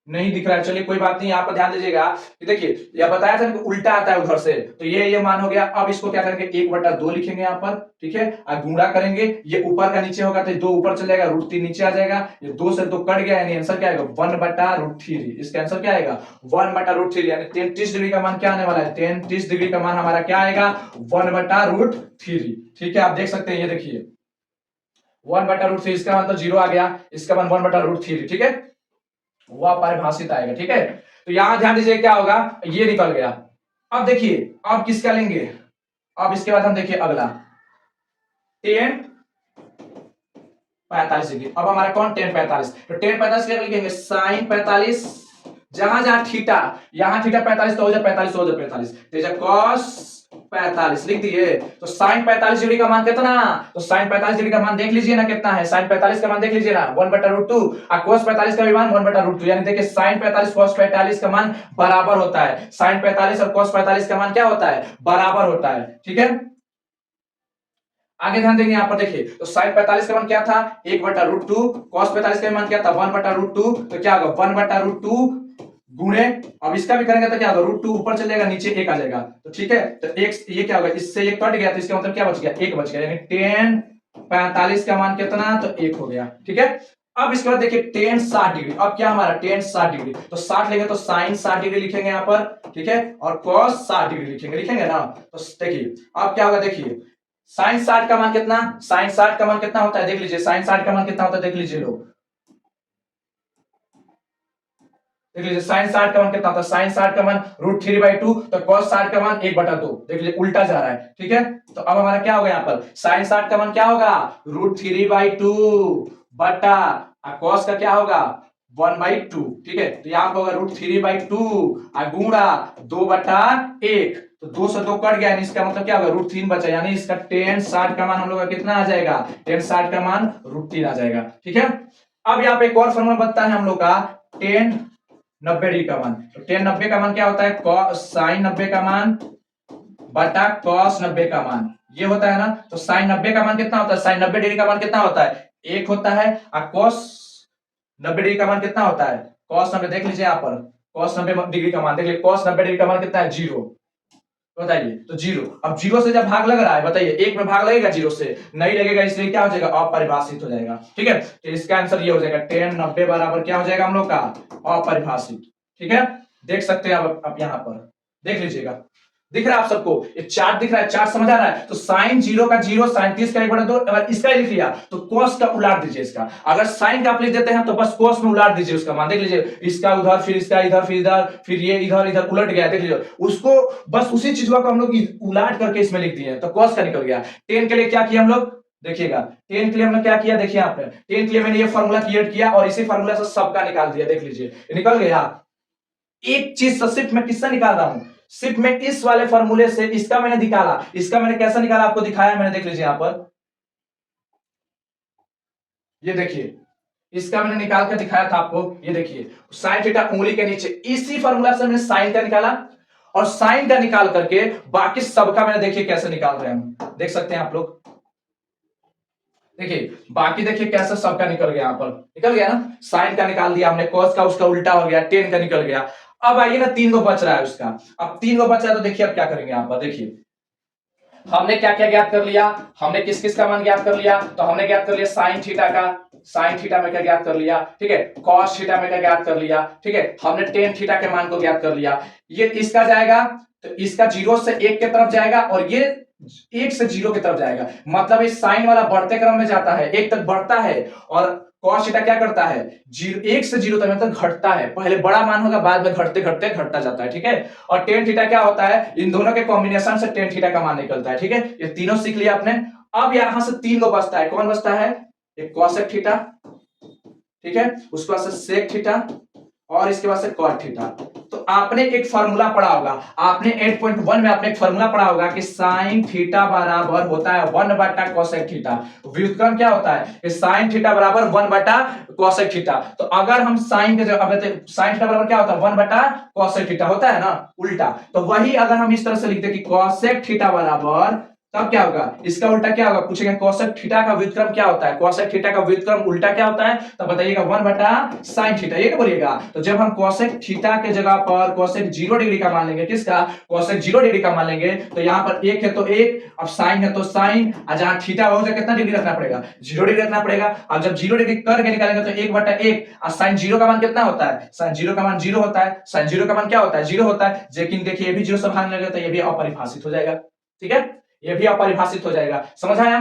नहीं दिख रहा है, चलिए कोई बात नहीं, यहाँ पर ध्यान दीजिएगा कि देखिए यह बताया था कि उल्टा आता है उधर से, तो ये मान हो गया। अब इसको क्या करेंगे, 1/2 लिखेंगे यहाँ पर, ठीक है, और गुणा करेंगे, ये ऊपर का नीचे होगा तो 2 ऊपर चले जाएगा, √3 नीचे आ जाएगा, ये 2 से 2 कट गया, यानी आंसर क्या आएगा, 1/√3, इसका आंसर क्या आएगा, 1/√3, यानी 30 डिग्री का मान क्या आने वाला है, 30 डिग्री का मान हमारा क्या आएगा, 1/√3, ठीक है। आप देख सकते हैं, ये देखिए 1/√3, इसका मान तो जीरो आ गया, इसका मान 1/√3, ठीक है, वह परिभाषित आएगा, ठीक है। तो यहां ध्यान दीजिए क्या होगा, ये निकल गया। अब देखिए अब किसका लेंगे, अब इसके बाद हम देखिए अगला टेन 45 डिग्री, अब हमारा कौन टेन 45, तो टेन 45 क्या लिखेंगे, साइन 45, जहां जहां थीटा, यहां थीटा 45 तो हो जाए 45 हो जाए 45, तो कॉस 45 लिख दिए। तो साइन 45 डिग्री का मान कितना, तो साइन 45 डिग्री का मान देख लीजिए ना कितना है, साइन 45 का मान देख लीजिए ना 1/√2, और cos 45 का भी मान 1/√2, यानी देखिए साइन 45 cos 45 का मान बराबर होता है, साइन 45 और cos 45 का मान क्या होता है, बराबर होता है, ठीक है। आगे ध्यान देंगे यहाँ पर देखिए, तो साइन 45 का मान क्या था, 1/√2, cos 45 का मान क्या था, 1/√2, तो क्या होगा 1/√2 गुणे, अब इसका भी करेंगे तो क्या होगा, √2 ऊपर चलेगा, नीचे 1 आ जाएगा, तो ठीक है। तो एक ये क्या होगा, इससे ये कट गया, तो इसका मतलब क्या बच गया, 1 बच गया, यानी टेन 45 का मान कितना, तो 1 हो गया, ठीक है। अब इसके बाद देखिए टेन 60 डिग्री, अब क्या हमारा टेन 60 डिग्री, तो 60 लेंगे तो साइन 60 डिग्री लिखेंगे यहाँ पर, ठीक है, और cos 60 डिग्री लिखेंगे ना। तो देखिए अब क्या होगा, देखिए साइन 60 का मान कितना, साइन 60 का मान कितना होता है देख लीजिए, साइन 60 का मान कितना होता है देख लीजिए लोग, देख लीजिए साइन 60 का मान कितना होता है, साइन 60 का मान √3/2, तो cos 60 का मान 1/2, देख लीजिए उल्टा जा रहा है, ठीक है। तो अब हमारा क्या होगा यहाँ पर, साइन 60 का मान क्या होगा, √3/2 बटा cos का क्या होगा 1/2, ठीक है। तो यहाँ पर होगा √3/2 गुणा 2/1, तो 2 से 2 कट गया, यानी इसका मतलब क्या होगा, √3 बचा, यानी इसका टेन 60 का मान हम लोग का कितना आ जाएगा, टेन 60 का मान √3 आ जाएगा, ठीक है। अब यहाँ पे एक और फॉर्मूला बनता है हम लोग का, टेन 90 डिग्री का मान, तो टेन 90 का मान क्या होता है, साइन 90 का मान बटा cos 90 का मान, ये होता है ना। तो साइन 90 का मान कितना होता है, साइन 90 डिग्री का मान कितना होता है, 1 होता है, और cos 90 डिग्री का मान कितना होता है, cos 90 देख लीजिए यहाँ पर, cos 90 डिग्री का मान देख लीजिए, cos 90 डिग्री का मान कितना है, 0, बताइए, तो 0। अब 0 से जब भाग लग रहा है, बताइए 1 में भाग लगेगा, 0 से नहीं लगेगा, इसलिए क्या हो जाएगा, अपरिभाषित हो जाएगा, ठीक है। तो इसका आंसर ये हो जाएगा, टेन 90 बराबर क्या हो जाएगा हम लोग का, अपरिभाषित, ठीक है। देख सकते हैं आप यहाँ पर देख लीजिएगा, दिख रहा है आप सबको, ये चार्ट दिख रहा है, चार्ट समझ आ रहा है। तो साइन 0 का 0, साइन 30 का 1/2, अगर इसका लिख लिया तो cos का उलाट दीजिए इसका, अगर साइन का आप लिख देते हैं तो बस cos में उलाट दीजिए उसका मान, देख लीजिए इसका उधर, फिर इसका इधर, फिर इधर, फिर ये इधर इधर उलट गया, देख लीजिए उसको, बस उसी चीज को हम लोग उलाट करके इसमें लिख दिए, तो cos का निकल गया। टेन के लिए क्या किया हम लोग, देखिएगा टेन के लिए हमने क्या किया, देखिए आपने टेन के लिए मैंने ये फॉर्मूला क्रिएट किया, और इसी फॉर्मूला से सबका निकाल दिया, देख लीजिए ये निकल गया। एक चीज सिर्फ मैं किससे निकाल रहा हूं, सिर्फ मैं इस वाले फॉर्मूले से, इसका मैंने निकाला, इसका मैंने कैसे निकाला आपको दिखाया मैंने, देख लीजिए यहां पर, ये देखिए इसका मैंने निकाल कर दिखाया था आपको, ये देखिए साइन थीटा उंगली के नीचे, इसी फॉर्मूला से मैंने साइन का निकाला, और साइन का निकाल करके बाकी सबका मैंने देखिए कैसे निकाल रहे हैं, देख सकते हैं आप लोग, देखिए बाकी देखिए कैसे सबका निकल गया, यहाँ पर निकल गया ना, साइन का निकाल दिया हमने, cos का उसका उल्टा हो गया, टेन का निकल गया। अब आइए ना 3 गो बच रहा है उसका, अब 3 गो बच रहा है, तो देखिए अब क्या करेंगे यहाँ पर, देखिए हमने क्या क्या ज्ञात कर लिया, हमने किस किस का मान ज्ञात कर लिया, तो हमने ज्ञात कर लिया साइन थीटा का, साइन थीटा में क्या ज्ञात कर लिया, ठीक है, कॉस थीटा में क्या ज्ञात कर लिया, ठीक है, हमने टेन थीटा के मान को ज्ञात कर लिया। ये इसका जाएगा तो इसका 0 से 1 के तरफ जाएगा और ये 1 से 0 की तरफ जाएगा, मतलब इस साइन वाला बढ़ते क्रम में जाता है, 1 तक बढ़ता है, और कॉस थीटा क्या करता है, 1 से 0 तक मतलब घटता है, पहले बड़ा मान होगा बाद में घटते घटते घटता जाता है, ठीक है। और टेन थीटा क्या होता है, इन दोनों के कॉम्बिनेशन से टेन थीटा का मान निकलता है, ठीक है। ये तीनों सीख लिया आपने। अब यहां से 3 को बचता है, कौन बचता है, एक कॉसेक थीटा, ठीक है, उसके बाद से सेक थीटा और इसके बाद से कॉट थीटा। तो आपने एक फार्मूला पढ़ा होगा, आपने 8.1 में आपने एक फार्मूला पढ़ा होगा कि साइन थीटा बराबर होता है 1 बटा कोसेक थीटा। व्युत्क्रम क्या होता है कि साइन थीटा बराबर 1 बटा कोसेक थीटा। तो अगर हम साइन के जगह साइन थीटा बराबर क्या होता है 1 बटा कोसेक थीटा होता है ना, उल्टा, तो वही अगर हम इस तरह से लिखते कि कोसेक थीटा बराबर, तब क्या होगा, इसका उल्टा क्या होगा, पूछेंगे कोसेक थीटा का व्युत्क्रम क्या होता है, कोसेक थीटा का व्युत्क्रम उल्टा क्या होता है, तो बताइएगा 1 बटा साइन थीटा, ये क्या बोलिएगा। तो जब हम कोसेक थीटा के जगह पर कोसेक 0 डिग्री का मान लेंगे, किसका, कोसेक 0 डिग्री का मान लेंगे, तो यहां पर 1 है तो 1, अब साइन है तो साइन, और जहां थीटा हो जाए कितना डिग्री रखना पड़ेगा, 0 डिग्री रखना पड़ेगा। अब जब 0 डिग्री करके निकालेंगे तो 1 बटा 1, और साइन 0 का मान कितना होता है, साइन 0 का मान 0 होता है, साइन 0 का मान क्या होता है, 0 होता है, लेकिन देखिए ये भी 0 से भागने लगे तो ये भी अपरिभाषित हो जाएगा, ठीक है, ये भी अपरिभाषित हो जाएगा, समझ आया।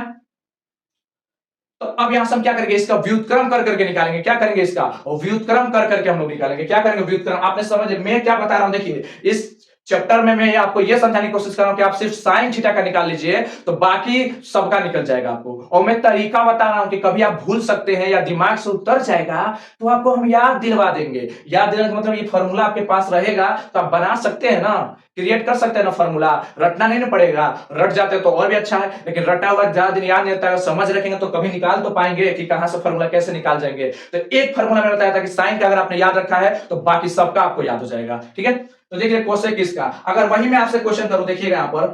तो अब यहां से हम क्या करेंगे, इसका व्युत्क्रम कर करके निकालेंगे, क्या करेंगे इसका, और व्युत्क्रम कर करके हम लोग निकालेंगे, क्या करेंगे व्युत्क्रम। आपने समझ, मैं क्या बता रहा हूं, देखिए इस चैप्टर में मैं आपको यह समझाने की कोशिश कर रहा हूं कि आप सिर्फ साइन थीटा का निकाल लीजिए तो बाकी सबका निकल जाएगा आपको। और मैं तरीका बता रहा हूं कि कभी आप भूल सकते हैं या दिमाग से उतर जाएगा तो आपको हम याद दिलवा देंगे। याद दिलाने का मतलब ये फॉर्मूला आपके पास रहेगा तो आप बना सकते हैं ना, क्रिएट कर सकते हैं ना फॉर्मूला, रटना नहीं ना पड़ेगा। रट जाते तो और भी अच्छा है, लेकिन रटा हुआ ज्यादा दिन याद नहीं रहता, समझ रखेंगे तो कभी निकाल तो पाएंगे कि कहां से फॉर्मूला कैसे निकाल जाएंगे। तो एक फॉर्मूला मैंने बताया था कि साइन का अगर आपने याद रखा है तो बाकी सबका आपको याद हो जाएगा, ठीक है। तो देखिए कोसेक इसका, अगर वही मैं आपसे क्वेश्चन करूं, देखिएगा यहां पर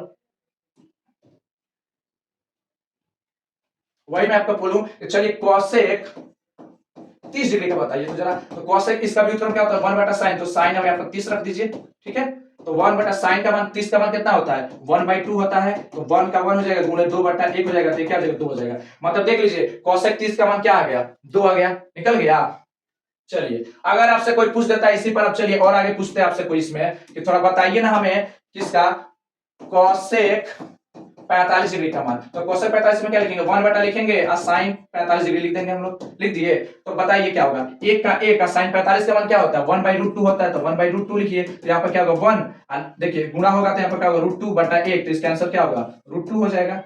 वही मैं आपको बोलूं, चलिए कोसेक 30 डिग्री का बताइए तो जरा, तो कोसेक इसका व्युत्क्रम क्या होता है 1 बटा साइन, तो साइन हम यहाँ पर 30 रख दीजिए, ठीक है। तो 1 बटा साइन का मान 30 का मान कितना होता है 1/2 होता है, तो 1 का 1 हो जाएगा गुणे 2 बटा 1 हो जाएगा, तो क्या हो जाएगा 2 हो जाएगा। मतलब देख लीजिए कोसेक 30 का मान क्या आ गया 2 आ गया, निकल गया। चलिए अगर आपसे कोई पूछ देता है इसी पर, अब चलिए और आगे पूछते हैं आपसे कोई इसमें कि थोड़ा बताइए ना हमें किसका, कोसेक 45 डिग्री का मान। तो कोसेक 45 में क्या लिखेंगे 1 बटा लिखेंगे और साइन 45 डिग्री लिख देंगे हम लोग, लिख दिए। तो बताइए क्या होगा, एक का एक का साइन 45 का मान क्या होता है 1/√2 होता है, तो 1/√2 लिखिए, तो यहाँ पर क्या होगा 1, देखिए गुणा होगा तो यहाँ पर क्या होगा √2 बटा 1, तो इसका आंसर क्या होगा √2 हो जाएगा।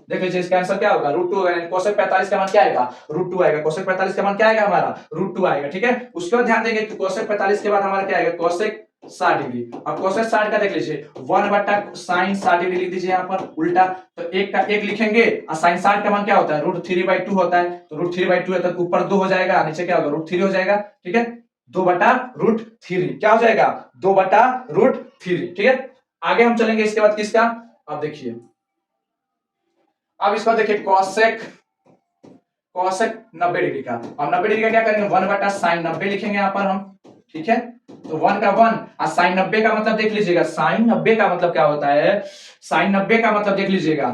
देख लीजिए इसका आंसर क्या होगा √2 होगा, कोसेक 45 का मान क्या आएगा √2 आएगा, कोसेक 45 का मान क्या आएगा हमारा √2 आएगा, ठीक है। उसके बाद ध्यान देंगे कि कोसेक 45 के बाद हमारा क्या आएगा कोसेक 60 डिग्री। अब कोसेक 60 का देख लीजिए 1 बटा साइन 60 डिग्री लिख दीजिए यहाँ पर उल्टा, तो एक का एक लिखेंगे और साइन 60 का मान क्या होता है √3/2 होता है, तो √3/2 है तो ऊपर 2 हो जाएगा, नीचे क्या होगा √3 हो जाएगा, ठीक है, 2 बटा √3 क्या हो जाएगा 2 बटा √3, ठीक है। आगे हम चलेंगे इसके बाद किसका, अब देखिए अब इसको देखिए कोसेक 90 डिग्री का। अब 90 डिग्री का क्या करेंगे 1 बटा साइन 90 लिखेंगे यहाँ पर हम, ठीक है। तो 1 का 1 और साइन 90 का मतलब देख लीजिएगा, साइन 90 का मतलब क्या होता है, साइन 90 का मतलब देख लीजिएगा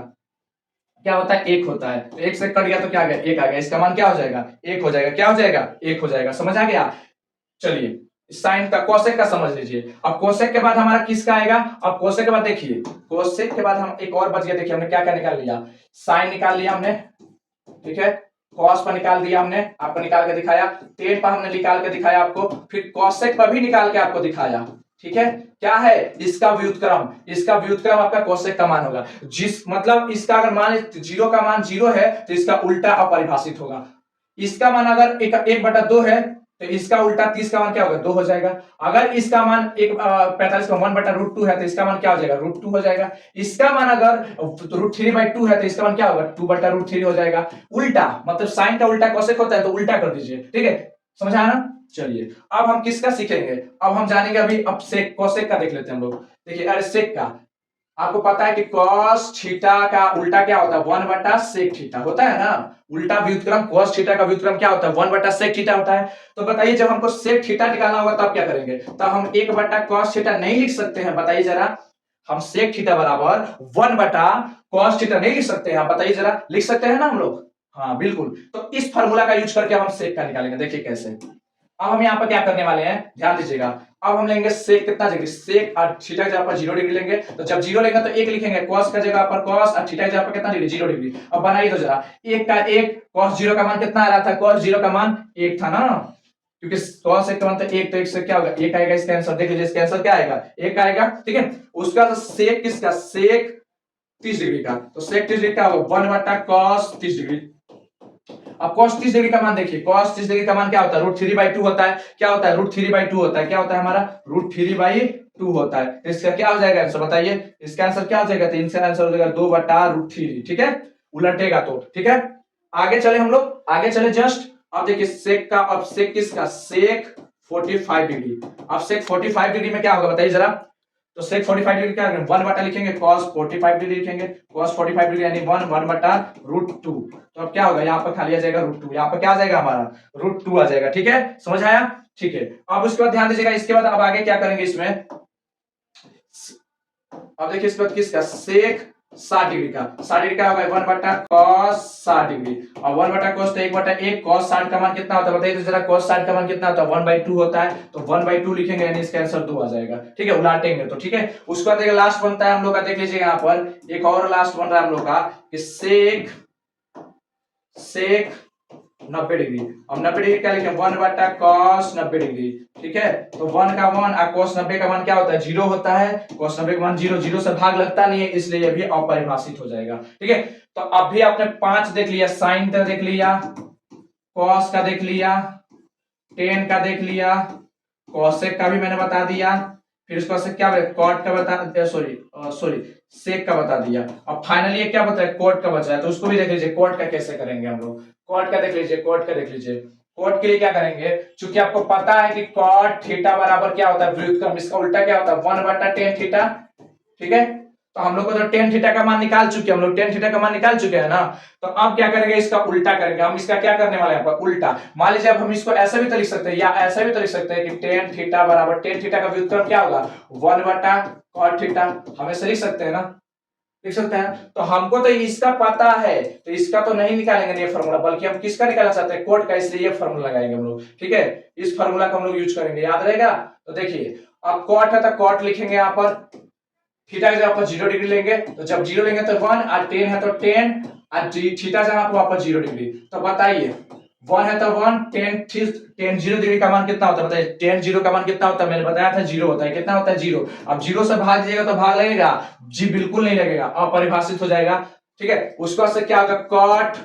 क्या होता है 1 होता है, तो 1 से कट गया तो क्या आ गया 1 आ गया, इसका मान क्या हो जाएगा 1 हो जाएगा, क्या हो जाएगा 1 हो जाएगा, समझ आ गया। चलिए साइन का कोसेक का समझ लीजिए। अब कोसेक के बाद हमारा किसका आएगा, अब कोसेक के बाद देखिए कोसेक के बाद हम एक और बच गया, देखिए हमने क्या क्या निकाल लिया, साइन निकाल लिया हमने, ठीक है, कॉस पर निकाल दिया हमने, आपको निकाल के दिखाया, टेन पर हमने निकाल के दिखाया आपको, फिर कोसेक पर भी निकाल के आपको दिखाया, ठीक है। क्या है इसका व्युत्क्रम, इसका व्युत्क्रम आपका कोसेक का मान होगा, जिस मतलब इसका अगर मान 0 का मान 0 है तो इसका उल्टा अपरिभाषित होगा, इसका मान अगर 1/2 है तो इसका उल्टा 30 का मान क्या होगा 2 हो जाएगा, अगर इसका मान 45 का 1 बटा √2 है तो इसका मान क्या हो जाएगा √2 हो जाएगा, इसका मान अगर √3/2 है तो इसका मान क्या होगा 2 बटा √3 हो जाएगा। उल्टा मतलब साइन का उल्टा कोसेक होता है तो उल्टा कर दीजिए, ठीक है, समझ आया ना। चलिए अब हम किसका सीखेंगे, अब हम जानेंगे अभी, अब सेक कोसेक का देख लेते हैं हम लोग। देखिए अरे सेक का आपको पता है कि cos थीटा का उल्टा क्या होता है 1 बटा सेक थीटा होता है ना, उल्टा व्युत्क्रम cos थीटा का व्युत्क्रम क्या होता है 1 बटा सेक थीटा होता है। तो बताइए जब हमको सेक थीटा निकालना होगा तब क्या करेंगे, तब हम 1 बटा cos थीटा नहीं लिख सकते हैं, बताइए जरा, हम सेक थीटा बराबर 1/cos थीटा नहीं लिख सकते हैं? आप बताइए जरा, लिख सकते हैं ना हम लोग? हाँ बिल्कुल। तो इस फॉर्मूला का यूज करके हम सेक का निकालेंगे। देखिए कैसे। अब हम यहाँ पर क्या करने वाले हैं, ध्यान दीजिएगा। अब हम लेंगे सेक कितना डिग्री, सेक और थीटा की जगह पर 0 डिग्री लेंगे। तो जब 0 लेंगे तो 1 लिखेंगे, कॉस का जगह पर कॉस और थीटा की जगह पर कितना डिग्री, 0 डिग्री। अब बनाइए तो जरा, 1 का 1, कॉस 0 का मान कितना आ रहा था, कॉस 0 का मान 1 था ना, क्योंकि cos 1 का मान तो 1, तो 1 से क्या होगा, 1 आएगा। इसका आंसर देख लीजिए, इसका आंसर क्या आएगा, 1 आएगा। ठीक है, उसका तो सेक किसका, सेक 30 डिग्री का, तो सेक 30 डिग्री का होगा 1/cos 30 डिग्री। अब cos 30 डिग्री का मान देखिए, cos 30 डिग्री का मान क्या होता है, √3/2 होता है। क्या होता है, √3/2 होता है। क्या होता है हमारा, √3/2 होता है। तो इसका क्या हो जाएगा आंसर, बताइए इसका आंसर क्या हो जाएगा, तो इसका आंसर हो जाएगा 2/√3। ठीक है, उलटेगा तो। ठीक है, आगे चले हम लोग, आगे चले जस्ट। अब देखिए सेक का, अब सेक किसका, सेक 45 डिग्री। अब सेक 45 डिग्री में क्या होगा बताइए जरा। तो सेक 45 डिग्री क्या करेंगे, 1 बटा लिखेंगे, cos 45 डिग्री लिखेंगे, cos 45 डिग्री यानी 1/√2। तो अब क्या होगा, यहाँ पर खाली आ जाएगा √2, यहाँ पर क्या आ जाएगा हमारा, √2 आ जाएगा। ठीक है, समझ आया। ठीक है, अब उसके बाद ध्यान दीजिएगा, इसके बाद अब आगे क्या करेंगे इसमें। अब देखिए इसके बाद किसका, सेक 60 डिग्री का, 60 डिग्री का होगा 1/cos 60 डिग्री। और 1/cos तो 1/1, cos 60 का मान कितना होता है बताइए तो जरा, cos 60 का मान कितना होता है, 1/2 होता है। तो 1/2 लिखेंगे यानी इसका आंसर 2 आ जाएगा। ठीक है, उलाटेंगे तो। ठीक है, उसके बाद लास्ट बनता है हम लोग का, देख लीजिए यहाँ पर एक और लास्ट बन रहा है हम लोग का, कि सेक 90 डिग्री। अब 90 डिग्री क्या लिखे, 1/cos 90 डिग्री। ठीक है, तो 1 का 1 और cos 90 का मान क्या होता है, 0 होता है। cos 90 का मान 0, 0 से भाग लगता नहीं है, इसलिए ये भी अपरिभाषित हो जाएगा। ठीक है, तो अब भी आपने 5 देख लिया, साइन का देख लिया, cos का देख लिया, tan का देख लिया, cosec का भी मैंने बता दिया, फिर उसके बाद से क्या कॉट का बता, सॉरी सेक का बता दिया। अब फाइनली क्या बता है, कोट का बचा है, तो उसको भी देख लीजिए, कोट का कैसे करेंगे हम लोग। कोट का देख लीजिए, कोट का देख लीजिए। कोट के लिए क्या करेंगे, चूंकि आपको पता है कि कॉट थीटा बराबर क्या होता है, व्युत्क्रम, इसका उल्टा क्या होता है, 1/tan थीटा। ठीक है, तो हम लोग को तो tan थीटा का मान निकाल चुके हैं, हम लोग tan थीटा का मान निकाल चुके हैं ना। तो अब क्या करेंगे, इसका उल्टा करेंगे। हम इसका क्या करने वाले हैं, यहाँ पर उल्टा। मान लीजिए अब हम इसको ऐसा भी तो लिख सकते हैं, या ऐसा भी तो लिख सकते हैं कि tan थीटा बराबर, tan थीटा का व्युत्क्रम क्या होगा, 1/cot थीटा। हम ऐसे लिख सकते हैं ना, लिख सकते हैं। तो हमको तो इसका पता है, तो इसका तो नहीं निकालेंगे ये फार्मूला, बल्कि हम किसका निकालना चाहते हैं, कोट का, इसलिए ये फार्मूला लगाएंगे हम लोग। ठीक है, इस फार्मूला को हम लोग यूज करेंगे, याद रहेगा। तो देखिए, अब कॉट है तो कॉट लिखेंगे यहाँ पर, थीटा की जगह पर 0 डिग्री लेंगे, तो जब 0 लेंगे तो 1, और 10 है तो 10, और थीटा जहां पर वहां पर 0 डिग्री। तो बताइए 1 है तो 1, 10 0 डिग्री का मान कितना होता है बताइए, 10 0 का मान कितना होता है, मैंने बताया था 0 होता है। कितना होता है, 0। अब 0 से भाग दीजिएगा तो भाग लगेगा जी, बिल्कुल नहीं लगेगा, अपरिभाषित हो जाएगा। ठीक है, उसके बाद से क्या होगा, cot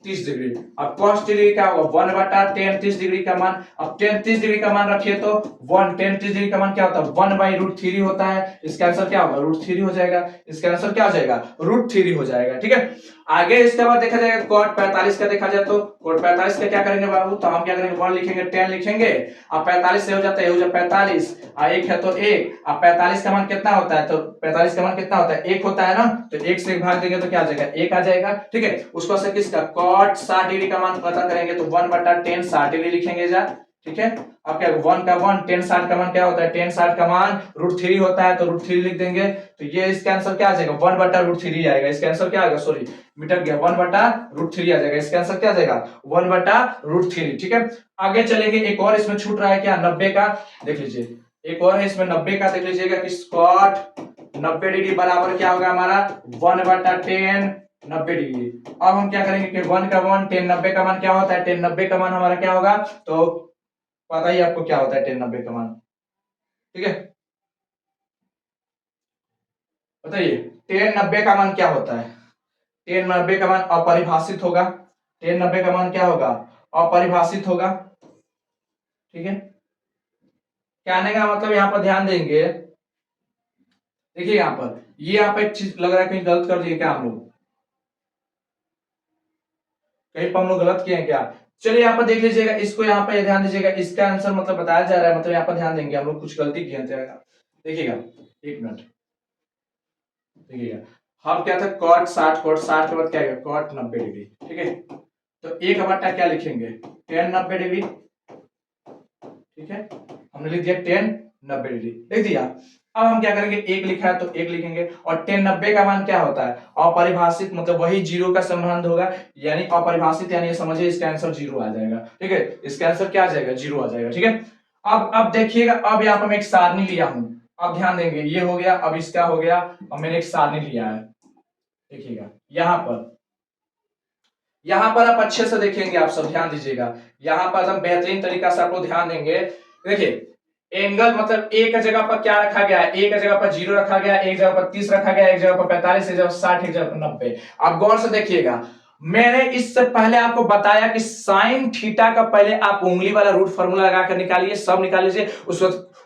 30 डिग्री। अब cos 30 डिग्री क्या होगा, 1/tan 30 डिग्री का मान। अब tan 30 डिग्री का मान रखिए तो 1, tan 30 डिग्री का मान क्या होता है, 1/√3 होता है। इसका आंसर क्या होगा, √3 हो जाएगा। इसका आंसर क्या हो जाएगा, √3 हो जाएगा। ठीक है, आगे इसके बाद देखा जाएगा cot 45 का देखा जाए तो, cot 45 का क्या करेंगे बाबू, तो हम क्या करेंगे, 1 लिखेंगे, 10 लिखेंगे। अब 45 से हो जाता है, हो जाए 45, और 1 है तो 1। अब 45 का मान कितना होता है, तो 45 का मान कितना होता है, 1 होता है ना, तो 1 से भाग देंगे तो क्या आ जाएगा, 1 आ जाएगा। ठीक है, उसको से किसका, cot 60 डिग्री का मान पता करेंगे, तो 1/tan 60 डिग्री लिखेंगे जा। ठीक है, अब क्या 1 का 1, tan 60 का मान क्या होता है, tan 60 का मान √3 होता है, तो √3 लिख देंगे। तो ये इसका आंसर क्या आ जाएगा, 1/√3 आएगा। इसका आंसर क्या आएगा, सॉरी मिटक गया, 1/√3 आ जाएगा। इसका आंसर क्या आ जाएगा, 1/√3। ठीक है, आगे चलेंगे, एक और इसमें छूट रहा है क्या, 90 का। देख लीजिए, एक और है इसमें 90 का, देख लीजिएगा कि cot 90 डिग्री बराबर क्या होगा हमारा, 1/tan 90 डिग्री। अब हम क्या करेंगे कि 1 का 1, tan 90 का मान क्या होता है, tan 90 का मान हमारा क्या होगा, तो पता ही आपको क्या होता है tan 90 का मान। ठीक है, बताइए tan 90 का मान क्या होता है, tan 90 का मान अपरिभाषित होगा। tan 90 का मान क्या होगा, अपरिभाषित होगा। ठीक है, कहने का मतलब यहाँ पर ध्यान देंगे, देखिए यहाँ पर ये यहाँ पे एक चीज लग रहा है कहीं गलत कर दिए क्या हम लोग, कहीं पर हम लोग गलत किए हैं क्या। चलिए यहाँ पर देख लीजिएगा, इसको यहाँ पे ध्यान दीजिएगा, इसका आंसर मतलब बताया जा रहा है, मतलब यहाँ पर ध्यान देंगे, हम लोग कुछ गलती किए हैं। देखिएगा, एक मिनट देखिएगा, हम क्या था, cot 60 के बाद क्या है, cot 90 डिग्री। ठीक है, तो 1/, क्या लिखेंगे, tan 90 डिग्री। ठीक है, हमने लिख दिया tan 90 डिग्री, लिख दिया। अब हम क्या करेंगे, एक लिखा है तो एक लिखेंगे, और 1090 का मान क्या होता है, अपरिभाषित, मतलब वही जीरो का संबंध होगा, यानी अपरिभाषित, यानी समझिए इसका आंसर जीरो आ जाएगा। ठीक है, इसका आंसर क्या आ जाएगा, जीरो आ जाएगा। ठीक है, अब देखिएगा, अब यहाँ पर मैं एक सारणी लिया हूं, अब ध्यान देंगे, ये हो गया, अब इसका हो गया, और मैंने एक सारणी लिया है, देखिएगा यहाँ पर आप अच्छे से देखेंगे, आप सब ध्यान दीजिएगा, यहाँ पर हम बेहतरीन तरीका से आपको ध्यान देंगे। देखिए, एंगल मतलब एक जगह पर क्या रखा गया है, एक जगह पर 0 रखा गया, एक जगह पर 30 रखा गया, एक जगह पर 45, एक जगह पर 60, एक जगह पर 90। आप गौर से देखिएगा, मैंने इससे पहले आपको बताया कि साइन थीटा का पहले आप उंगली वाला रूट फार्मूला लगाकर निकालिए, सब निकाल लीजिए,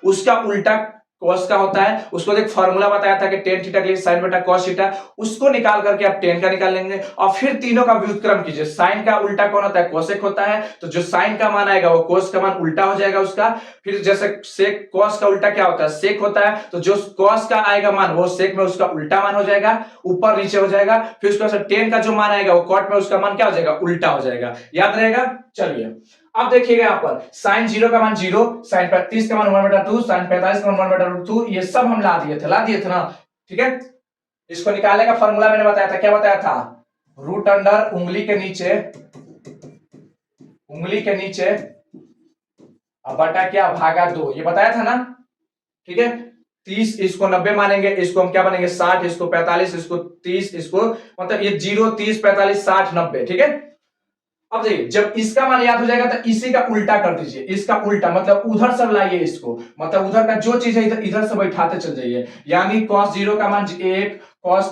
उसका उल्टा कॉस का होता है, उसको एक फार्मूला बताया था कि टेन थीटा के लिए साइन बटा कॉस थीटा, उसको निकाल करके आप टेन का निकाल लेंगे, और फिर तीनों का व्युत्क्रम कीजिए। साइन का उल्टा कौन होता है, कोसेक होता है, तो जो साइन का मान आएगा वो कोस का मान उल्टा हो जाएगा उसका। फिर जैसे सेक, कॉस का उल्टा क्या होता है, सेक होता है, तो जो कॉस का आएगा मान वो सेक में उसका उल्टा मान हो जाएगा, ऊपर नीचे हो जाएगा। फिर उसके बाद टेन का जो मान आएगा वो कॉट में उसका मान क्या हो जाएगा, उल्टा हो जाएगा। याद रहेगा। चलिए अब देखिएगा, यहाँ पर साइन 0 का मान 0, साइन 30 का मान 1/2, साइन 45 का मान 1/2, ये सब हम ला दिए थे ना। ठीक है, इसको निकालने का फॉर्मूला मैंने बताया था, क्या बताया था, रूट अंडर उंगली के नीचे अब बटा क्या, भागा 2, ये बताया था ना। ठीक है, 30 इसको 90 मानेंगे, इसको हम क्या बनेंगे 60, इसको 45, इसको 30, इसको मतलब ये 0 30 45 60 90। ठीक है, अब देखिए, जब इसका मान याद हो जाएगा तो इसी का उल्टा कर दीजिए, इसका उल्टा मतलब उधर से लाइए इसको, मतलब उधर का जो चीज है इधर से बैठाते चल जाइए, यानी cos 0 का मान 1, cos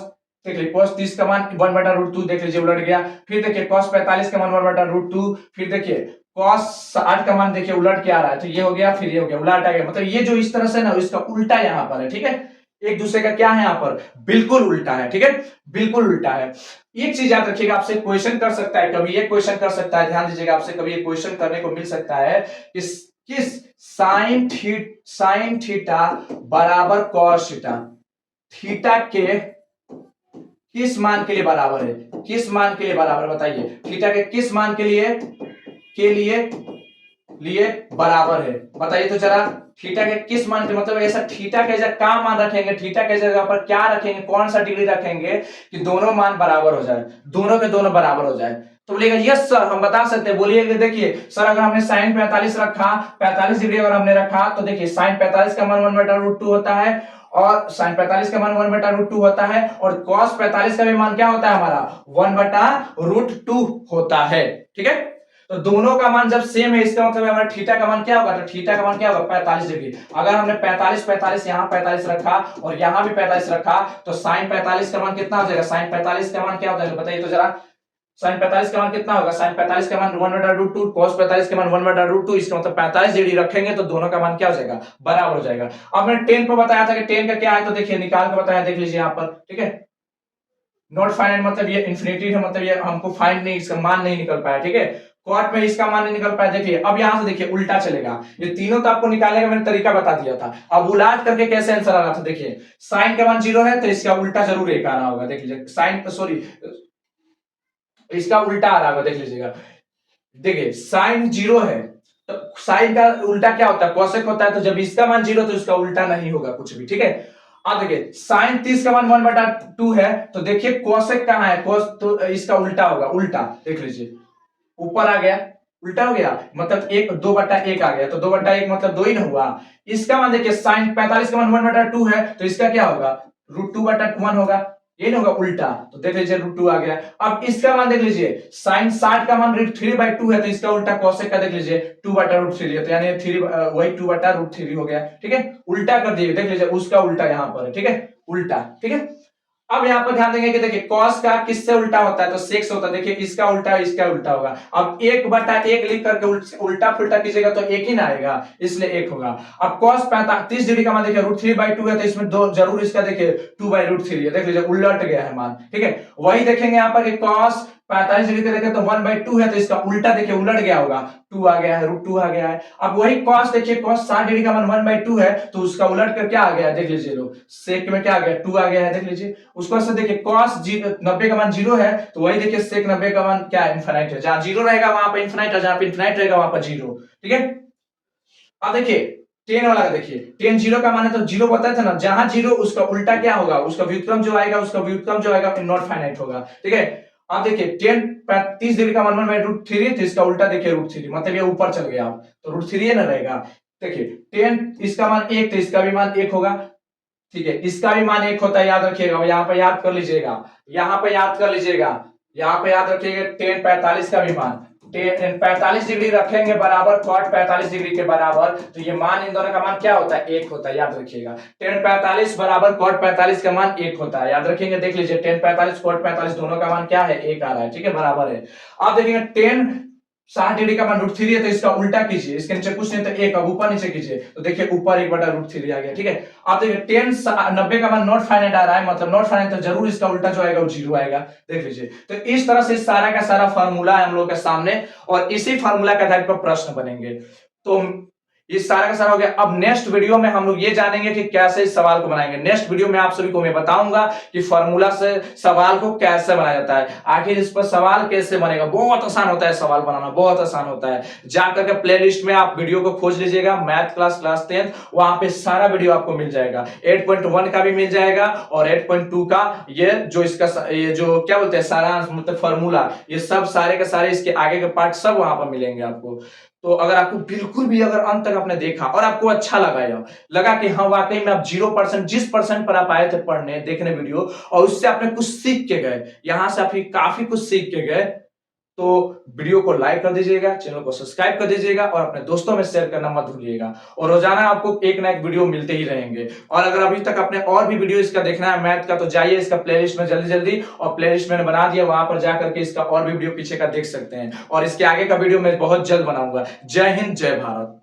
देख लीजिए, cos 30 का मान 1/√2 देख लीजिए उलट गया। फिर देखिए cos 45 का मान 1/√2, फिर देखिए cos 60 का मान देखिए उलट के आ रहा है, तो ये हो गया, फिर ये हो गया, उलट आ गया, मतलब ये जो इस तरह से ना इसका उल्टा यहाँ पर है। ठीक है, एक दूसरे का क्या है यहाँ पर, बिल्कुल उल्टा है। ठीक है, बिल्कुल उल्टा है। एक चीज याद रखिएगा, आपसे क्वेश्चन कर सकता है, कभी ये क्वेश्चन कर सकता है, ध्यान दीजिएगा, आपसे कभी ये क्वेश्चन करने को मिल सकता है कि किस साइन थीटा बराबर कॉस थीटा, थीटा के किस मान के लिए बराबर है, किस मान के लिए बराबर, बताइए, थीटा के किस मान के लिए बराबर है, बताइए तो जरा। थीटा के किस मान के, मतलब ऐसा थीटा के जगह क्या मान रखेंगे, थीटा के जगह पर क्या रखेंगे, कौन सा डिग्री रखेंगे कि दोनों मान बराबर हो जाए, दोनों के दोनों बराबर हो जाए। तो बोलेगा यस सर, हम बता सकते हैं। बोलिए देखिए सर, अगर हमने साइन 45 रखा, 45 डिग्री अगर हमने रखा, तो देखिए साइन 45 का मान 1/√2 होता है, और साइन 45 का मान 1/√2 होता है, और cos 45 का भी मान क्या होता है हमारा, 1/√2 होता है। ठीक है, तो दोनों का मान जब सेम है, इसका मतलब हमारा थीटा का मान क्या होगा, तो थीटा का मान क्या होगा, 45 डिग्री। अगर हमने 45 यहाँ 45 रखा और यहाँ भी 45 रखा, तो साइन 45 का मान कितना हो जाएगा, साइन 45 का मान क्या हो जाएगा, बताइए तो जरा। साइन 45 का मान कितना होगा, साइन 45 का मान 1/√2, cos 45 का मान 1/√2, इसका मतलब 45 डिग्री रखेंगे तो दोनों का मान क्या हो जाएगा, बराबर हो जाएगा। अब मैंने 10 पर बताया था कि 10 का क्या है, तो देखिए निकाल के बताया, देख लीजिए यहाँ पर। ठीक है, नॉट फाइनाइट मतलब ये इंफिनिटी है, मतलब ये हमको फाइंड नहीं, इसका मान नहीं निकल पाया। ठीक है, कॉट में इसका मान नहीं निकल पाया। देखिए अब यहां से देखिए उल्टा चलेगा, ये तीनों तो आपको निकालने का मैंने तरीका बता दिया था। अब उलट करके कैसे आंसर आ रहा था, देखिए साइन का मान 0 है तो इसका उल्टा जरूर 1 आ रहा होगा, देख लीजिए, साइन सॉरी इसका उल्टा आ रहा होगा, देख लीजिएगा। देखिए साइन 0 है तो साइन का उल्टा क्या होता है, कोसेक होता है, तो जब इसका मान 0 तो इसका उल्टा नहीं होगा कुछ भी। ठीक है, अब देखिए साइन 30 का मान 1/2 है, तो देखिए कोसेक कहां है, कोस तो इसका उल्टा होगा, उल्टा देख लीजिए, ऊपर आ गया, उल्टा हो गया, मतलब 2/1 आ गया, तो 2/1 मतलब 2 ही ना हुआ। इसका मान देखिए साइन 45 का मान 1/2 है, तो इसका क्या होगा, √2/1 होगा, ये नहीं होगा, उल्टा, तो देख लीजिए √2 आ गया। अब इसका मान देख लीजिए, साइन 60 का मान √3/2 है, तो इसका उल्टा कोसेक का देख लीजिए 2/√3 है, तो यानी 3 वही 2/√3 हो गया। ठीक है, उल्टा कर दिए, देख लीजिए उसका उल्टा यहां पर है। ठीक है, उल्टा। ठीक है, अब यहां पर ध्यान देंगे कि देखिए cos का किससे उल्टा होता है, तो sec से होता है, देखिए इसका उल्टा इसका उल्टा होगा। अब 1/1 लिख करके उल्टा फुल्टा कीजिएगा तो 1 ही ना आएगा, इसलिए 1 होगा। अब cos 30 डिग्री का मान देखिए √3/2 है, तो इसमें दो जरूर इसका देखिए 2/√3 है, देख लीजिए उलट गया है मान। ठीक है, वही देखेंगे यहाँ पर कि cos 45 डिग्री का देखें तो 1/2 है, तो इसका उल्टा देखिए उलट गया होगा, 2 आ गया है, √2 आ गया है। अब वही cos देखिए cos 60 डिग्री का मान 1/2 है, तो उसका उलट कर क्या आ गया, देख लीजिए लोग, सेक में क्या आ गया, 2 आ गया है, देख लीजिए। उसको से देखिए cos 90 का मान 0 है, तो वही देखिए sec 90 का मान क्या है, इनफिनिट है, जहां 0 रहेगा वहां पर इनफिनिट है, जहां पे इनफिनिट रहेगा वहां पर 0। ठीक है, अब देखिए 10 वाला का देखिए, 10 जीरो का माने तो जीरो बताए थे ना, जहां जीरो उसका उल्टा क्या होगा, उसका व्युत्क्रम जो आएगा, उसका व्युत्क्रम जो आएगा नॉट फाइनाइट होगा। ठीक है, आप देखिए 10 30 डिग्री का मान में √3, तो इसका उल्टा देखिए √3, मतलब ये ऊपर चल गया, आप तो √3 ना रहेगा। देखिए 10 इसका मान 1, तो इसका भी मान 1 होगा। ठीक है, इसका भी मान 1 होता है, याद रखिएगा, यहाँ पे याद कर लीजिएगा, यहाँ पे याद कर लीजिएगा, यहाँ पे याद रखिएगा 10 45 का भी मान, 45 डिग्री रखेंगे बराबर कॉट 45 डिग्री के बराबर, तो ये मान इन दोनों का मान क्या होता है, 1 होता है, याद रखिएगा। 10 45 बराबर कॉट 45 का मान 1 होता है, याद रखेंगे, देख लीजिए 10 45 कॉट 45 दोनों का मान क्या है, 1 आ रहा है। ठीक है, बराबर है। आप देखेंगे 10 60 डिग्री का मान √3 है, तो इसका उल्टा कीजिए, इसके नीचे कुछ नहीं तो 1, अब ऊपर नीचे कीजिए, तो देखिए ऊपर 1/√3 आ गया। ठीक है, आप देखिए 10 90 का मान नॉट फाइनाइट आ रहा है, मतलब नॉट फाइनाइट तो जरूर इसका उल्टा जो आएगा वो जीरो आएगा, देख लीजिए। तो इस तरह से सारा का सारा फार्मूला है हम लोग के सामने, और इसी फार्मूला के आधार पर प्रश्न बनेंगे। तो ये सारा का सारा हो गया। अब नेक्स्ट वीडियो में हम लोग ये जानेंगे कि कैसे इस सवाल को बनाएंगे। नेक्स्ट वीडियो में आप सभी को मैं बताऊंगा कि फार्मूला से सवाल को कैसे बनाया जाता है, आखिर इस पर सवाल कैसे बनेगा। बहुत आसान होता है सवाल बनाना, बहुत आसान होता है। जाकर के प्लेलिस्ट में आप वीडियो को खोज लीजिएगा, मैथ क्लास 10th, वहां पे सारा वीडियो आपको मिल जाएगा। 8.1 का भी मिल जाएगा और 8.2 का, ये जो इसका ये जो क्या बोलते हैं सारांश, मतलब फार्मूला, ये सब सारे के सारे इसके आगे के पार्ट सब वहां पर मिलेंगे आपको। तो अगर आपको बिल्कुल भी अगर अंत तक आपने देखा और आपको अच्छा लगा कि हाँ वाकई में आप 0% जिस परसेंट पर आप आए थे पढ़ने देखने वीडियो, और उससे आपने कुछ सीख के गए, यहां से आप काफी कुछ सीख के गए, तो वीडियो को लाइक कर दीजिएगा, चैनल को सब्सक्राइब कर दीजिएगा और अपने दोस्तों में शेयर करना मत भूलिएगा। और रोजाना आपको एक ना एक वीडियो मिलते ही रहेंगे। और अगर अभी तक आपने और भी वीडियो इसका देखना है मैथ का, तो जाइए इसका प्लेलिस्ट में जल्दी जल्दी, और प्लेलिस्ट मैंने बना दिया, वहां पर जाकर के इसका और भी वीडियो पीछे का देख सकते हैं। और इसके आगे का वीडियो मैं बहुत जल्द बनाऊंगा। जय हिंद, जय भारत।